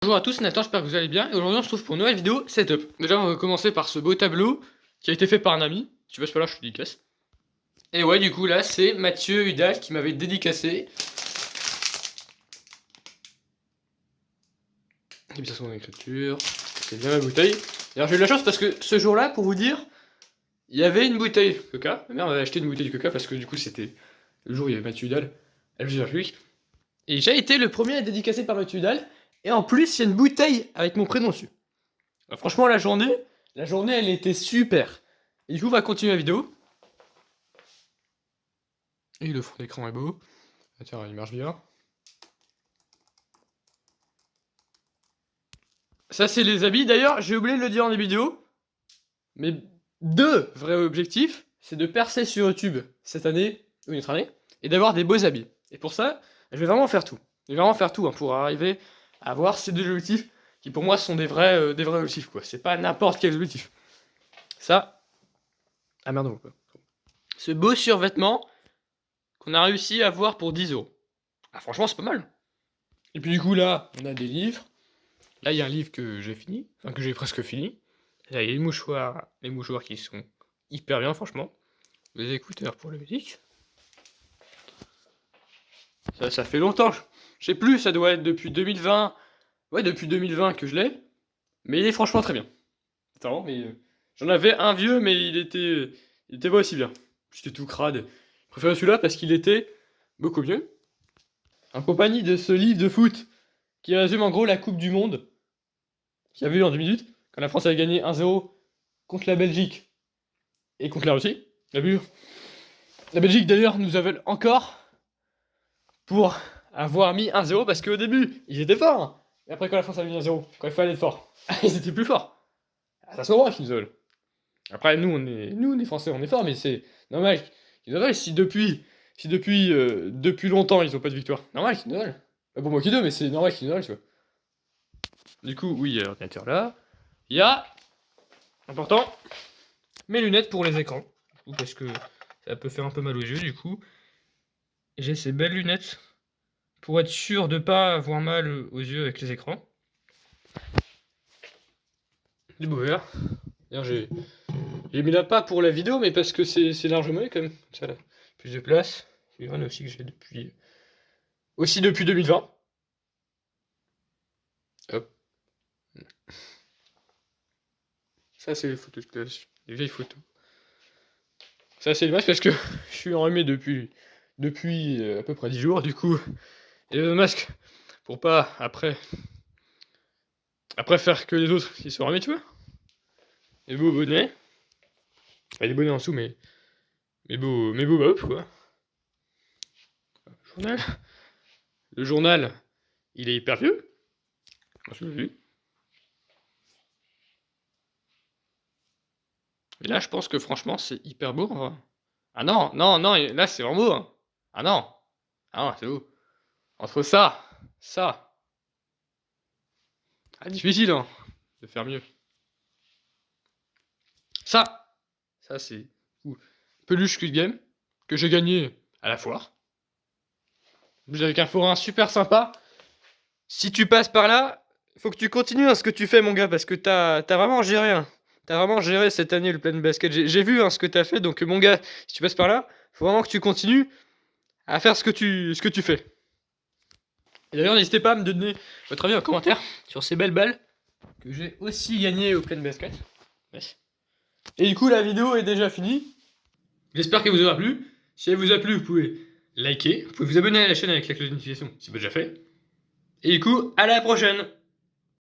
Bonjour à tous, Nathan, j'espère que vous allez bien. Et aujourd'hui, on se retrouve pour une nouvelle vidéo setup. Déjà, on va commencer par ce beau tableau qui a été fait par un ami. Si tu passes pas là, je te dédicace. Et ouais, du coup, là, c'est Mathieu Hudal qui m'avait dédicacé. Et bien, son écriture. C'est bien ma bouteille. Alors, j'ai eu de la chance parce que ce jour-là, pour vous dire, il y avait une bouteille Coca. Ma mère m'avait acheté une bouteille de Coca parce que du coup, c'était le jour où il y avait Mathieu Hudal à la République. Et j'ai été le premier à être dédicacé par Mathieu Hudal. Et en plus, il y a une bouteille avec mon prénom dessus. Alors, franchement, la journée, elle était super. Et du coup, on va continuer la vidéo. Et le fond d'écran est beau. Ah, tiens, il marche bien. Ça, c'est les habits. D'ailleurs, j'ai oublié de le dire en des vidéos. Mais deux vrais objectifs, c'est de percer sur YouTube cette année, ou une autre année, et d'avoir des beaux habits. Et pour ça, je vais vraiment faire tout. Je vais vraiment faire tout pour arriver à avoir ces deux objectifs qui pour moi sont des vrais objectifs, quoi. C'est pas n'importe quel objectif. Ça, ah merde, quoi. Ce beau survêtement qu'on a réussi à avoir pour 10 €. Ah, franchement, c'est pas mal. Et puis du coup, là, on a des livres. Là, il y a un livre que j'ai fini, enfin que j'ai presque fini. Là, il y a les mouchoirs qui sont hyper bien, franchement. Les écouteurs pour la musique. Ça fait longtemps. Je sais plus, ça doit être depuis 2020. Ouais, depuis 2020 que je l'ai. Mais il est franchement très bien. Attends, mais j'en avais un vieux, mais il était pas aussi bien. C'était tout crade. Je préfère celui-là parce qu'il était beaucoup mieux. En compagnie de ce livre de foot qui résume en gros la Coupe du Monde qu'il y a eu en 2 minutes, quand la France avait gagné 1-0 contre la Belgique et contre la Russie. La Belgique d'ailleurs nous avait encore pour avoir mis 1-0 parce qu'au début ils étaient forts. Et après quand la France avait mis 1-0, quand il fallait être fort, ils étaient plus forts. Ça se voit qu'ils nous veulent. Après nous on est français, on est forts, mais c'est normal qu'ils nous veulent si depuis longtemps ils ont pas de victoire. Normal qu'ils nous veulent. Pas pour moi qui deux, mais c'est normal qu'ils nous veulent, tu vois. Du coup, oui, il y a l'ordinateur là. Il y a, important, mes lunettes pour les écrans. Parce que ça peut faire un peu mal aux yeux, du coup. J'ai ces belles lunettes pour être sûr de pas avoir mal aux yeux avec les écrans. Des beaux verres. D'ailleurs, j'ai mis là pas pour la vidéo, mais parce que c'est largement quand même. Ça, là. Plus de place. C'est une aussi que j'ai depuis 2020. Hop. Ça, c'est les photos de classe, les vieilles photos. Ça, c'est dommage parce que je suis enrhumé depuis à peu près 10 jours. Du coup, et le masque pour pas après faire que les autres ils soient enrhumés, tu vois. Les beaux bonnets. Enfin, les bonnets en dessous, mais beaux hop, quoi. Journal. Le journal, il est hyper vieux. Je l'ai vu. Et là, je pense que franchement, c'est hyper beau. Ah non, là, c'est vraiment beau. Hein. Ah non, c'est beau. Entre ça. Ah, difficile, hein, de faire mieux. Ça, c'est peluche Squid Game que j'ai gagné à la foire. Avec un forain super sympa. Si tu passes par là, faut que tu continues à ce que tu fais, mon gars, parce que t'as vraiment géré. Hein. T'as vraiment géré cette année le plan de basket. J'ai vu ce que t'as fait, donc mon gars, si tu passes par là, faut vraiment que tu continues à faire ce que tu fais. Et d'ailleurs, n'hésitez pas à me donner votre avis en commentaire sur ces belles balles que j'ai aussi gagnées au plan de basket. Merci. Et du coup, la vidéo est déjà finie. J'espère qu'elle vous aura plu. Si elle vous a plu, vous pouvez liker. Vous pouvez vous abonner à la chaîne avec la cloche de notification si c'est pas déjà fait. Et du coup, à la prochaine!